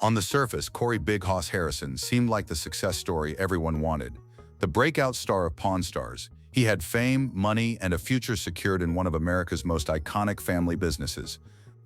On the surface, Cory "Big Hoss" Harrison seemed like the success story everyone wanted. The breakout star of Pawn Stars, he had fame, money, and a future secured in one of America's most iconic family businesses.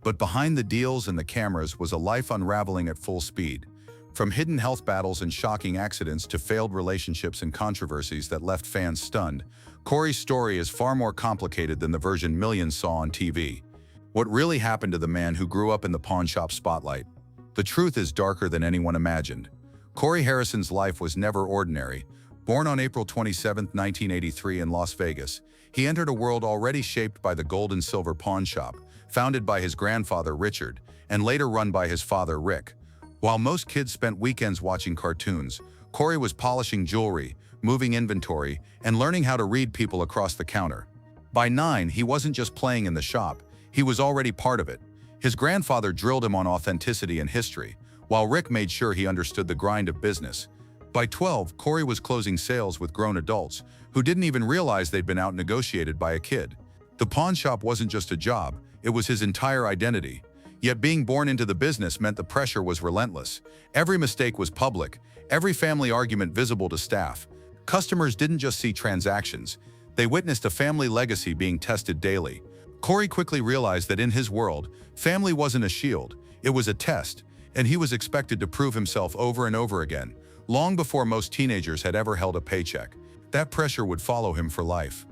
But behind the deals and the cameras was a life unraveling at full speed. From hidden health battles and shocking accidents to failed relationships and controversies that left fans stunned, Cory's story is far more complicated than the version millions saw on TV. What really happened to the man who grew up in the pawn shop spotlight? The truth is darker than anyone imagined. Cory Harrison's life was never ordinary. Born on April 27, 1983 in Las Vegas, he entered a world already shaped by the gold and silver pawn shop, founded by his grandfather Richard, and later run by his father Rick. While most kids spent weekends watching cartoons, Cory was polishing jewelry, moving inventory, and learning how to read people across the counter. By 9, he wasn't just playing in the shop, he was already part of it. His grandfather drilled him on authenticity and history, while Rick made sure he understood the grind of business. By 12, Cory was closing sales with grown adults who didn't even realize they'd been out-negotiated by a kid. The pawn shop wasn't just a job, it was his entire identity. Yet being born into the business meant the pressure was relentless. Every mistake was public, every family argument visible to staff. Customers didn't just see transactions, they witnessed a family legacy being tested daily. Cory quickly realized that in his world, family wasn't a shield, it was a test, and he was expected to prove himself over and over again, long before most teenagers had ever held a paycheck. That pressure would follow him for life.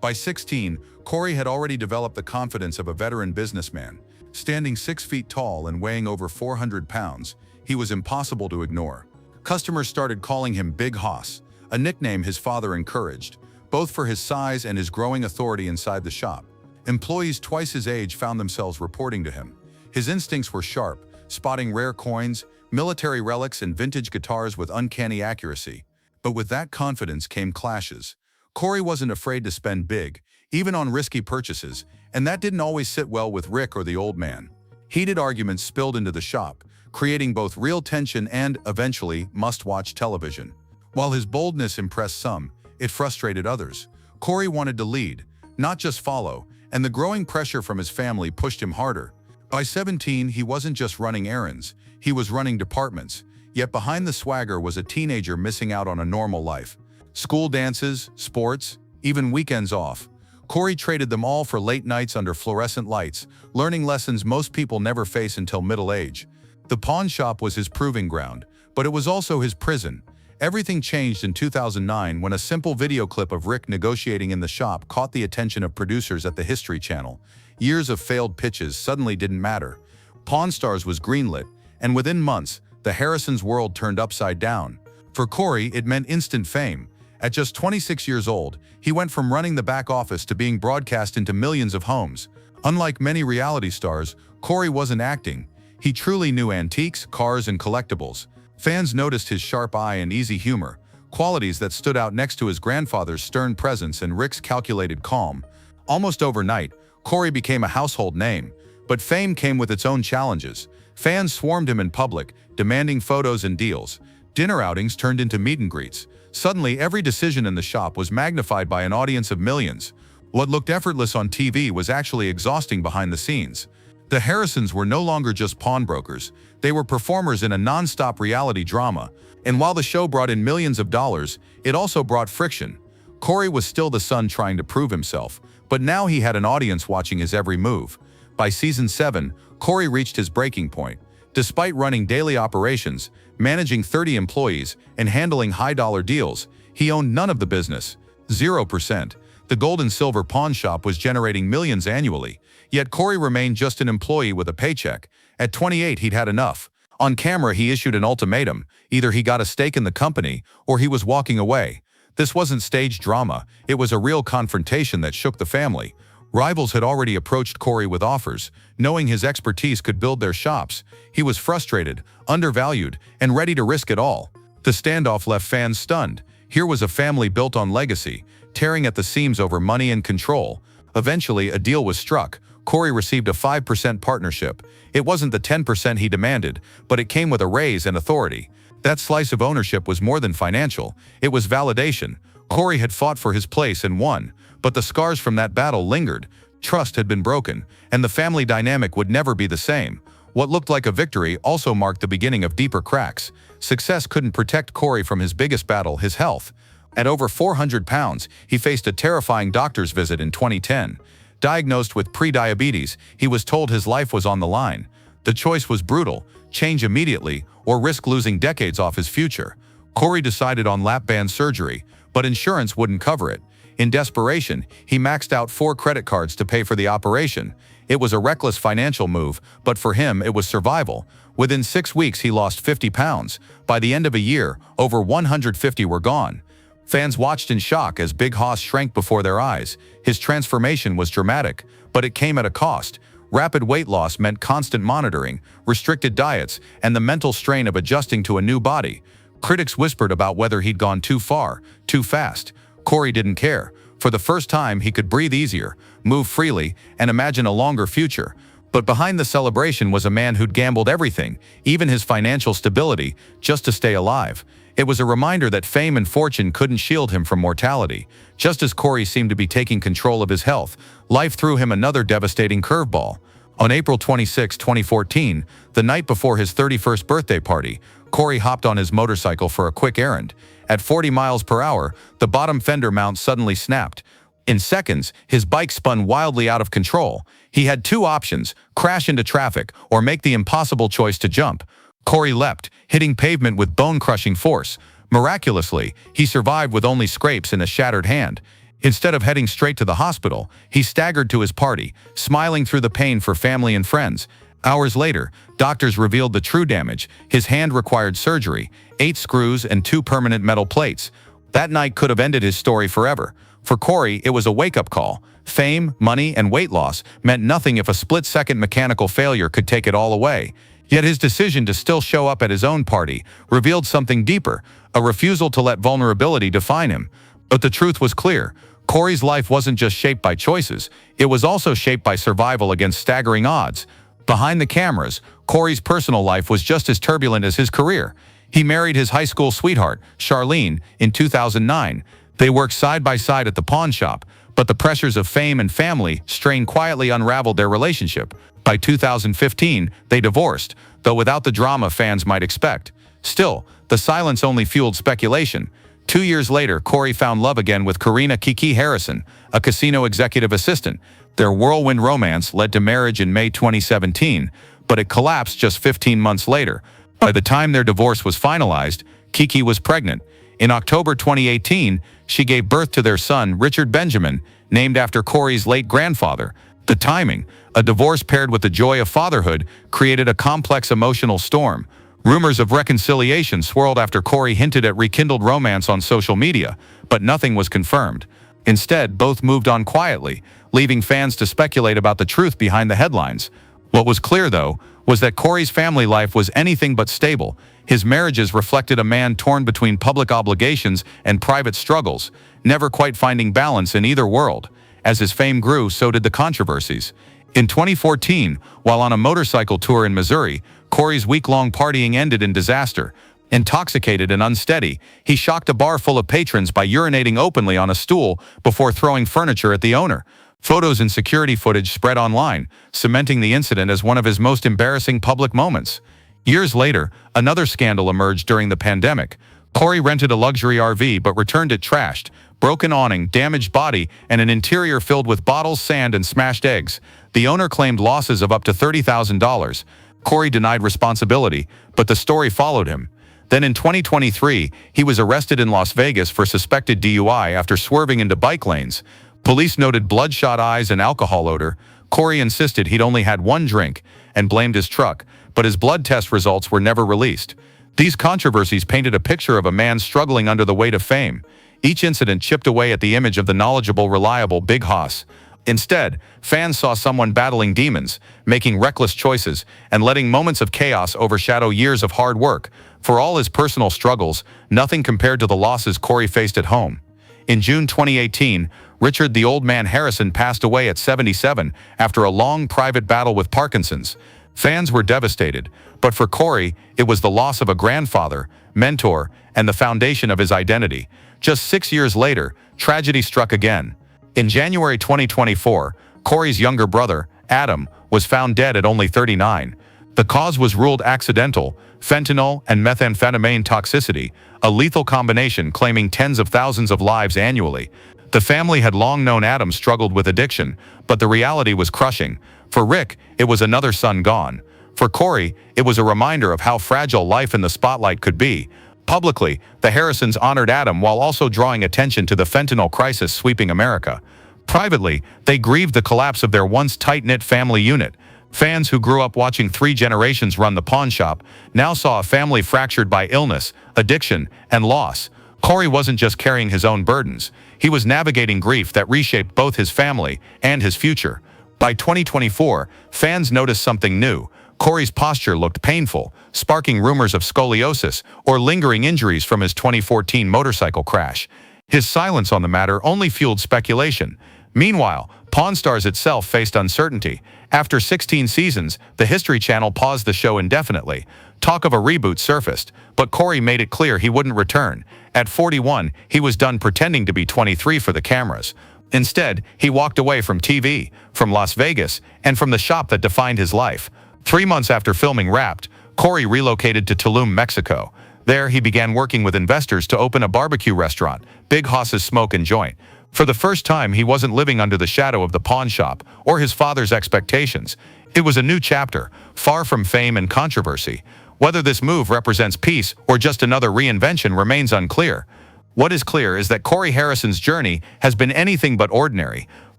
By 16, Cory had already developed the confidence of a veteran businessman. Standing 6 feet tall and weighing over 400 pounds, he was impossible to ignore. Customers started calling him Big Hoss, a nickname his father encouraged, both for his size and his growing authority inside the shop. Employees twice his age found themselves reporting to him. His instincts were sharp, spotting rare coins, military relics, and vintage guitars with uncanny accuracy. But with that confidence came clashes. Cory wasn't afraid to spend big, even on risky purchases, and that didn't always sit well with Rick or the old man. Heated arguments spilled into the shop, creating both real tension and, eventually, must-watch television. While his boldness impressed some, it frustrated others. Cory wanted to lead, not just follow, and the growing pressure from his family pushed him harder. By 17, he wasn't just running errands, he was running departments. Yet behind the swagger was a teenager missing out on a normal life. School dances, sports, even weekends off. Cory traded them all for late nights under fluorescent lights, learning lessons most people never face until middle age. The pawn shop was his proving ground, but it was also his prison. Everything changed in 2009 when a simple video clip of Rick negotiating in the shop caught the attention of producers at the History Channel. Years of failed pitches suddenly didn't matter. Pawn Stars was greenlit, and within months, the Harrisons' world turned upside down. For Cory, it meant instant fame. At just 26 years old, he went from running the back office to being broadcast into millions of homes. Unlike many reality stars, Cory wasn't acting. He truly knew antiques, cars, and collectibles. Fans noticed his sharp eye and easy humor, qualities that stood out next to his grandfather's stern presence and Rick's calculated calm. Almost overnight, Cory became a household name. But fame came with its own challenges. Fans swarmed him in public, demanding photos and deals. Dinner outings turned into meet and greets. Suddenly, every decision in the shop was magnified by an audience of millions. What looked effortless on TV was actually exhausting behind the scenes. The Harrisons were no longer just pawnbrokers, they were performers in a non-stop reality drama. And while the show brought in millions of dollars, it also brought friction. Cory was still the son trying to prove himself, but now he had an audience watching his every move. By season 7, Cory reached his breaking point. Despite running daily operations, managing 30 employees, and handling high-dollar deals, he owned none of the business. 0%. The gold and silver pawn shop was generating millions annually, yet Cory remained just an employee with a paycheck. At 28, he'd had enough. On camera, he issued an ultimatum. Either he got a stake in the company, or he was walking away. This wasn't staged drama, it was a real confrontation that shook the family. Rivals had already approached Cory with offers, knowing his expertise could build their shops. He was frustrated, undervalued, and ready to risk it all. The standoff left fans stunned. Here was a family built on legacy, tearing at the seams over money and control. Eventually, a deal was struck. Cory received a 5% partnership. It wasn't the 10% he demanded, but it came with a raise and authority. That slice of ownership was more than financial, it was validation. Cory had fought for his place and won, but the scars from that battle lingered. Trust had been broken, and the family dynamic would never be the same. What looked like a victory also marked the beginning of deeper cracks. Success couldn't protect Cory from his biggest battle, his health. At over 400 pounds, he faced a terrifying doctor's visit in 2010. Diagnosed with pre-diabetes, he was told his life was on the line. The choice was brutal: change immediately or risk losing decades off his future. Cory decided on lap band surgery, but insurance wouldn't cover it. In desperation, he maxed out 4 credit cards to pay for the operation. It was a reckless financial move, but for him it was survival. Within 6 weeks he lost 50 pounds. By the end of a year, over 150 were gone. Fans watched in shock as Big Hoss shrank before their eyes. His transformation was dramatic, but it came at a cost. Rapid weight loss meant constant monitoring, restricted diets, and the mental strain of adjusting to a new body. Critics whispered about whether he'd gone too far, too fast. Cory didn't care. For the first time, he could breathe easier, move freely, and imagine a longer future. But behind the celebration was a man who'd gambled everything, even his financial stability, just to stay alive. It was a reminder that fame and fortune couldn't shield him from mortality. Just as Cory seemed to be taking control of his health, life threw him another devastating curveball. On April 26, 2014, the night before his 31st birthday party, Cory hopped on his motorcycle for a quick errand. At 40 miles per hour, the bottom fender mount suddenly snapped. In seconds, his bike spun wildly out of control. He had 2 options: crash into traffic or make the impossible choice to jump. Cory leapt, hitting pavement with bone-crushing force. Miraculously, he survived with only scrapes and a shattered hand. Instead of heading straight to the hospital, he staggered to his party, smiling through the pain for family and friends. Hours later, doctors revealed the true damage. His hand required surgery, 8 screws and 2 permanent metal plates. That night could have ended his story forever. For Cory, it was a wake-up call. Fame, money, and weight loss meant nothing if a split-second mechanical failure could take it all away. Yet his decision to still show up at his own party revealed something deeper, a refusal to let vulnerability define him. But the truth was clear. Cory's life wasn't just shaped by choices, it was also shaped by survival against staggering odds. Behind the cameras, Cory's personal life was just as turbulent as his career. He married his high school sweetheart, Charlene, in 2009. They worked side by side at the pawn shop, but the pressures of fame and family strain quietly unraveled their relationship. By 2015, they divorced, though without the drama fans might expect. Still, the silence only fueled speculation. 2 years later, Cory found love again with Karina "Kiki" Harrison, a casino executive assistant. Their whirlwind romance led to marriage in May 2017, but it collapsed just 15 months later. By the time their divorce was finalized, Kiki was pregnant. In October 2018, she gave birth to their son, Richard Benjamin, named after Cory's late grandfather. The timing, a divorce paired with the joy of fatherhood, created a complex emotional storm. Rumors of reconciliation swirled after Cory hinted at rekindled romance on social media, but nothing was confirmed. Instead, both moved on quietly, leaving fans to speculate about the truth behind the headlines. What was clear, though, was that Cory's family life was anything but stable. His marriages reflected a man torn between public obligations and private struggles, never quite finding balance in either world. As his fame grew, so did the controversies. In 2014, while on a motorcycle tour in Missouri, Cory's week-long partying ended in disaster. Intoxicated and unsteady, he shocked a bar full of patrons by urinating openly on a stool before throwing furniture at the owner. Photos and security footage spread online, cementing the incident as one of his most embarrassing public moments. Years later, another scandal emerged during the pandemic. Cory rented a luxury RV but returned it trashed, broken awning, damaged body, and an interior filled with bottles, sand, and smashed eggs. The owner claimed losses of up to $30,000. Cory denied responsibility, but the story followed him. Then in 2023, he was arrested in Las Vegas for suspected DUI after swerving into bike lanes. Police noted bloodshot eyes and alcohol odor. Cory insisted he'd only had 1 drink and blamed his truck, but his blood test results were never released. These controversies painted a picture of a man struggling under the weight of fame. Each incident chipped away at the image of the knowledgeable, reliable Big Hoss. Instead, fans saw someone battling demons, making reckless choices, and letting moments of chaos overshadow years of hard work. For all his personal struggles, nothing compared to the losses Cory faced at home. In June 2018, Richard "the Old Man" Harrison passed away at 77 after a long private battle with Parkinson's. Fans were devastated, but for Cory, it was the loss of a grandfather, mentor, and the foundation of his identity. Just 6 years later, tragedy struck again. In January 2024, Cory's younger brother, Adam, was found dead at only 39. The cause was ruled accidental: fentanyl and methamphetamine toxicity, a lethal combination claiming tens of thousands of lives annually. The family had long known Adam struggled with addiction, but the reality was crushing. For Rick, it was another son gone. For Cory, it was a reminder of how fragile life in the spotlight could be. Publicly, the Harrisons honored Adam while also drawing attention to the fentanyl crisis sweeping America. Privately, they grieved the collapse of their once tight-knit family unit. Fans who grew up watching 3 generations run the pawn shop now saw a family fractured by illness, addiction, and loss. Cory wasn't just carrying his own burdens. He was navigating grief that reshaped both his family and his future. By 2024, fans noticed something new. Cory's posture looked painful, sparking rumors of scoliosis or lingering injuries from his 2014 motorcycle crash. His silence on the matter only fueled speculation. Meanwhile, Pawn Stars itself faced uncertainty. After 16 seasons, the History Channel paused the show indefinitely. Talk of a reboot surfaced, but Cory made it clear he wouldn't return. At 41, he was done pretending to be 23 for the cameras. Instead, he walked away from TV, from Las Vegas, and from the shop that defined his life. 3 months after filming Wrapped, Cory relocated to Tulum, Mexico. There, he began working with investors to open a barbecue restaurant, Big Hoss's Smoke and Joint. For the first time, he wasn't living under the shadow of the pawn shop or his father's expectations. It was a new chapter, far from fame and controversy. Whether this move represents peace or just another reinvention remains unclear. What is clear is that Cory Harrison's journey has been anything but ordinary.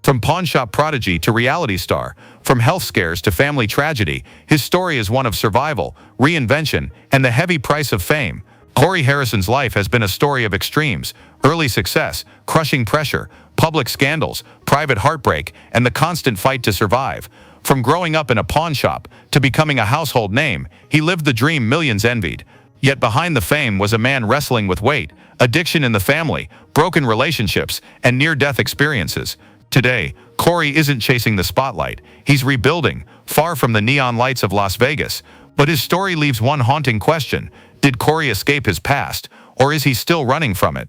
From pawn shop prodigy to reality star, from health scares to family tragedy, his story is one of survival, reinvention, and the heavy price of fame. Cory Harrison's life has been a story of extremes: early success, crushing pressure, public scandals, private heartbreak, and the constant fight to survive. From growing up in a pawn shop to becoming a household name, he lived the dream millions envied. Yet behind the fame was a man wrestling with weight, addiction in the family, broken relationships, and near-death experiences. Today, Cory isn't chasing the spotlight. He's rebuilding, far from the neon lights of Las Vegas. But his story leaves one haunting question: did Cory escape his past, or is he still running from it?